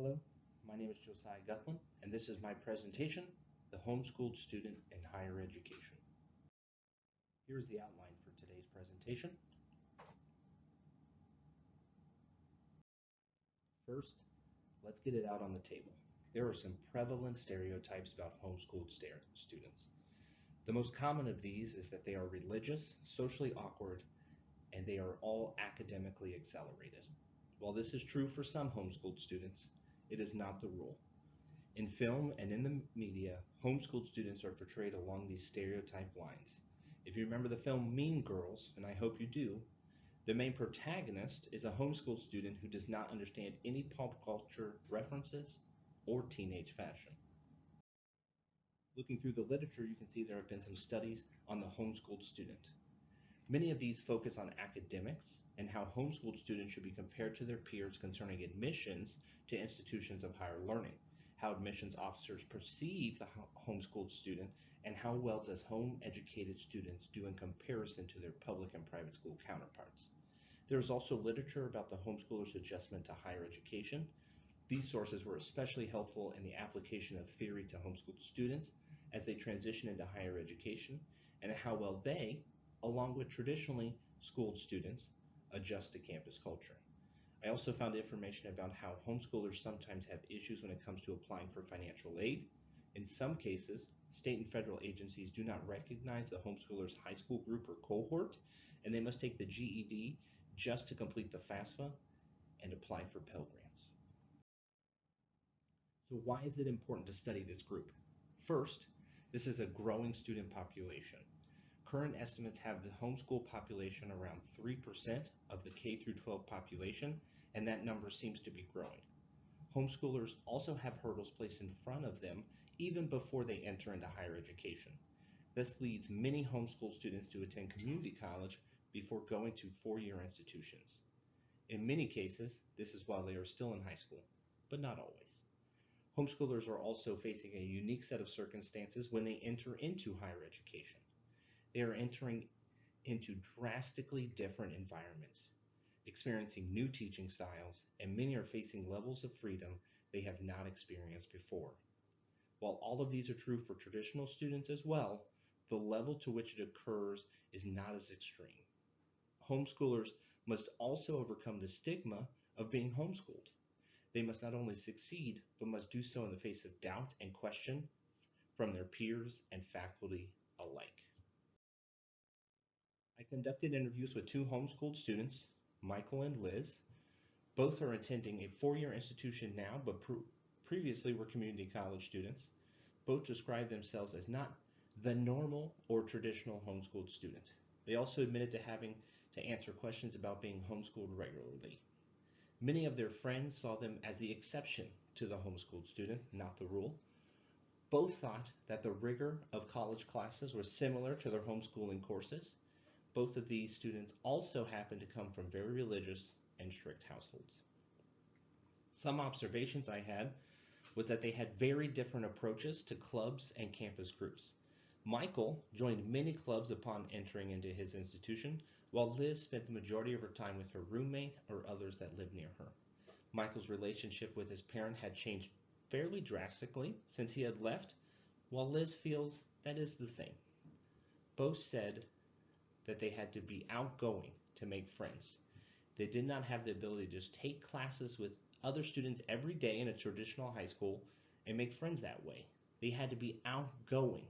Hello, my name is Josiah Guthlin, and this is my presentation, The Homeschooled Student in Higher Education. Here's the outline for today's presentation. First, let's get it out on the table. There are some prevalent stereotypes about homeschooled students. The most common of these is that they are religious, socially awkward, and they are all academically accelerated. While this is true for some homeschooled students, it is not the rule. In film and in the media, homeschooled students are portrayed along these stereotype lines. If you remember the film Mean Girls, and I hope you do, the main protagonist is a homeschooled student who does not understand any pop culture references or teenage fashion. Looking through the literature, you can see there have been some studies on the homeschooled student. Many of these focus on academics and how homeschooled students should be compared to their peers concerning admissions to institutions of higher learning, how admissions officers perceive the homeschooled student, and how well does home-educated students do in comparison to their public and private school counterparts. There is also literature about the homeschooler's adjustment to higher education. These sources were especially helpful in the application of theory to homeschooled students as they transition into higher education, and how well they, along with traditionally schooled students, adjust to campus culture. I also found information about how homeschoolers sometimes have issues when it comes to applying for financial aid. In some cases, state and federal agencies do not recognize the homeschooler's high school group or cohort, and they must take the GED just to complete the FAFSA and apply for Pell Grants. So why is it important to study this group? First, this is a growing student population. Current estimates have the homeschool population around 3% of the K through 12 population, and that number seems to be growing. Homeschoolers also have hurdles placed in front of them even before they enter into higher education. This leads many homeschool students to attend community college before going to four-year institutions. In many cases, this is while they are still in high school, but not always. Homeschoolers are also facing a unique set of circumstances when they enter into higher education. They are entering into drastically different environments, experiencing new teaching styles, and many are facing levels of freedom they have not experienced before. While all of these are true for traditional students as well, the level to which it occurs is not as extreme. Homeschoolers must also overcome the stigma of being homeschooled. They must not only succeed, but must do so in the face of doubt and questions from their peers and faculty alike. I conducted interviews with two homeschooled students, Michael and Liz. Both are attending a four-year institution now, but previously were community college students. Both describe themselves as not the normal or traditional homeschooled student. They also admitted to having to answer questions about being homeschooled regularly. Many of their friends saw them as the exception to the homeschooled student, not the rule. Both thought that the rigor of college classes was similar to their homeschooling courses. Both of these students also happen to come from very religious and strict households. Some observations I had was that they had very different approaches to clubs and campus groups. Michael joined many clubs upon entering into his institution, while Liz spent the majority of her time with her roommate or others that lived near her. Michael's relationship with his parent had changed fairly drastically since he had left, while Liz feels that is the same. Both said that they had to be outgoing to make friends. They did not have the ability to just take classes with other students every day in a traditional high school and make friends that way. They had to be outgoing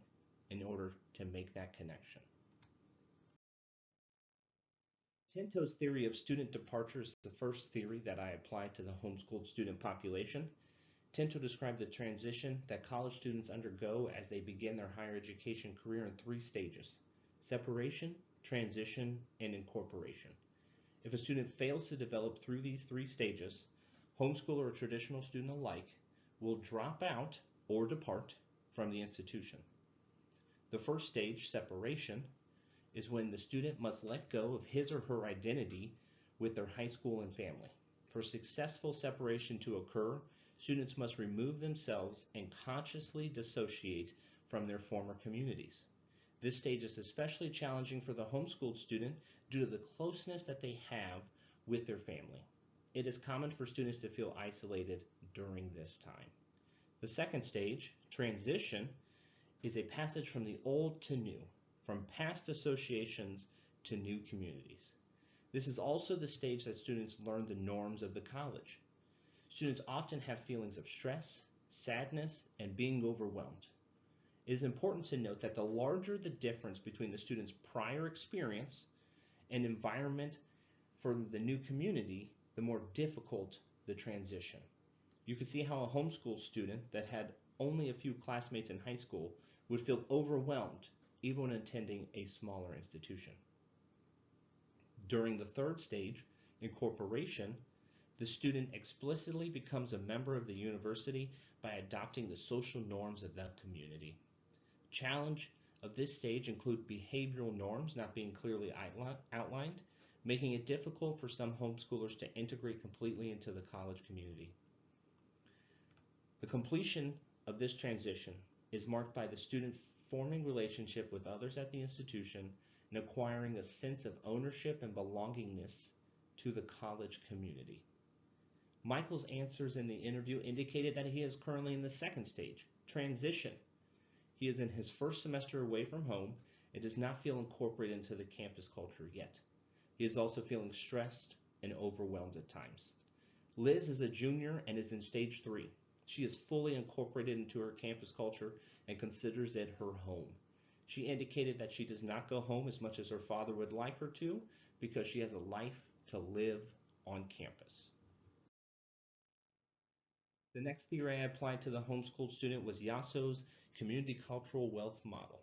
in order to make that connection. Tinto's theory of student departure is the first theory that I applied to the homeschooled student population. Tinto described the transition that college students undergo as they begin their higher education career in three stages: separation, transition, and incorporation. If a student fails to develop through these three stages, homeschool or traditional student alike will drop out or depart from the institution. The first stage, separation, is when the student must let go of his or her identity with their high school and family. For successful separation to occur, students must remove themselves and consciously dissociate from their former communities. This stage is especially challenging for the homeschooled student due to the closeness that they have with their family. it is common for students to feel isolated during this time. The second stage, transition, is a passage from the old to new, from past associations to new communities. This is also the stage that students learn the norms of the college. Students often have feelings of stress, sadness, and being overwhelmed. It is important to note that the larger the difference between the student's prior experience and environment for the new community, the more difficult the transition. You can see how a homeschool student that had only a few classmates in high school would feel overwhelmed even when attending a smaller institution. During the third stage, incorporation, the student explicitly becomes a member of the university by adopting the social norms of that community. Challenge of this stage include behavioral norms not being clearly outlined, making it difficult for some homeschoolers to integrate completely into the college community. The completion of this transition is marked by the student forming relationship with others at the institution and acquiring a sense of ownership and belongingness to the college community. Michael's answers in the interview indicated that he is currently in the second stage, transition. He is in his first semester away from home and does not feel incorporated into the campus culture yet. He is also feeling stressed and overwhelmed at times. Liz is a junior and is in stage 3. She is fully incorporated into her campus culture and considers it her home. She indicated that she does not go home as much as her father would like her to because she has a life to live on campus. The next theory I applied to the homeschooled student was Yasso's community cultural wealth model.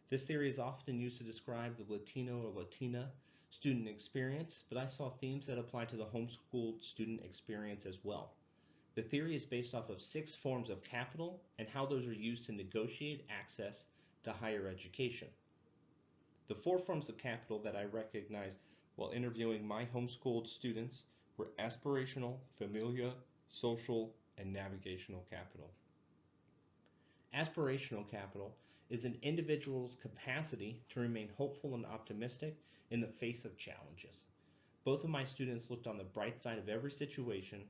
This theory is often used to describe the Latino or Latina student experience, but I saw themes that apply to the homeschooled student experience as well. The theory is based off of 6 forms of capital and how those are used to negotiate access to higher education. The 4 forms of capital that I recognized while interviewing my homeschooled students were aspirational, familia, social, and navigational capital. Aspirational capital is an individual's capacity to remain hopeful and optimistic in the face of challenges. Both of my students looked on the bright side of every situation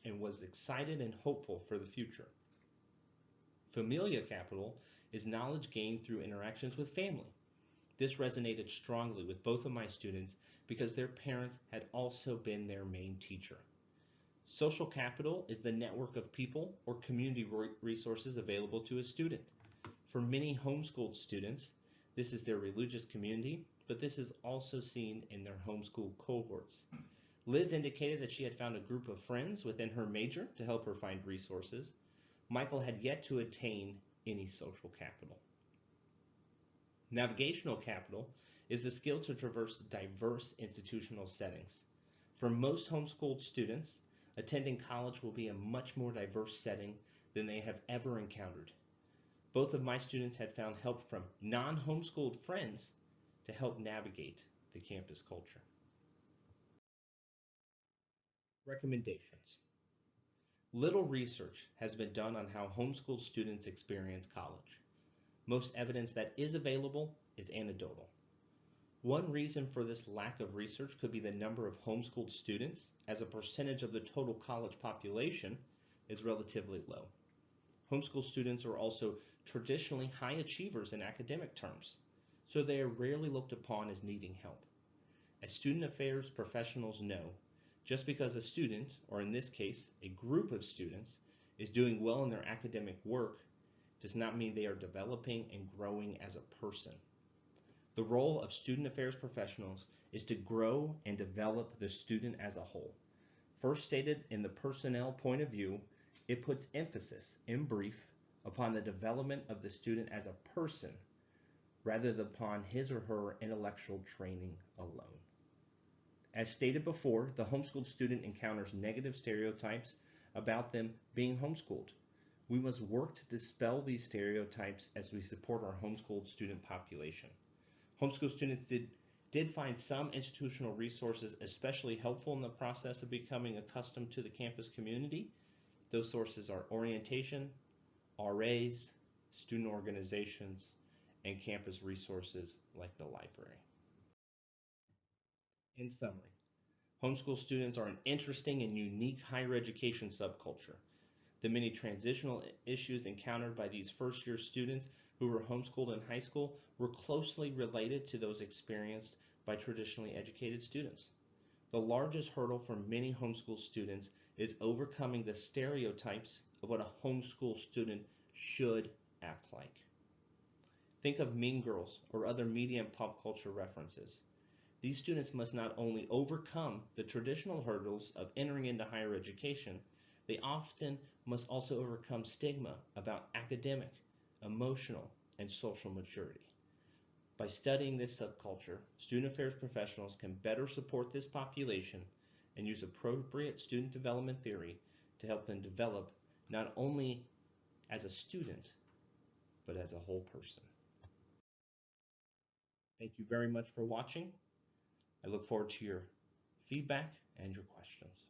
and was excited and hopeful for the future. Familia capital is knowledge gained through interactions with family. This resonated strongly with both of my students because their parents had also been their main teacher. Social capital is the network of people or community resources available to a student. For many homeschooled students, this is their religious community, but this is also seen in their homeschool cohorts. Liz indicated that she had found a group of friends within her major to help her find resources. Michael had yet to attain any social capital. Navigational capital is the skill to traverse diverse institutional settings. For most homeschooled students, attending college will be a much more diverse setting than they have ever encountered. Both of my students had found help from non-homeschooled friends to help navigate the campus culture. Recommendations. Little research has been done on how homeschooled students experience college. Most evidence that is available is anecdotal. One reason for this lack of research could be the number of homeschooled students, as a percentage of the total college population, is relatively low. Homeschool students are also traditionally high achievers in academic terms, so they are rarely looked upon as needing help. As student affairs professionals know, just because a student, or in this case, a group of students, is doing well in their academic work does not mean they are developing and growing as a person. The role of student affairs professionals is to grow and develop the student as a whole. First stated in the personnel point of view, it puts emphasis, in brief, upon the development of the student as a person rather than upon his or her intellectual training alone. As stated before, the homeschooled student encounters negative stereotypes about them being homeschooled. We must work to dispel these stereotypes as we support our homeschooled student population. Homeschool students did find some institutional resources especially helpful in the process of becoming accustomed to the campus community. Those sources are orientation, RAs, student organizations, and campus resources like the library. In summary, Homeschool students are an interesting and unique higher education subculture. The many transitional issues encountered by these first year students who were homeschooled in high school were closely related to those experienced by traditionally educated students. The largest hurdle for many homeschool students is overcoming the stereotypes of what a homeschool student should act like. Think of Mean Girls or other media and pop culture references. These students must not only overcome the traditional hurdles of entering into higher education, they often must also overcome stigma about academic, emotional, and social maturity. By studying this subculture, student affairs professionals can better support this population and use appropriate student development theory to help them develop not only as a student, but as a whole person. Thank you very much for watching. I look forward to your feedback and your questions.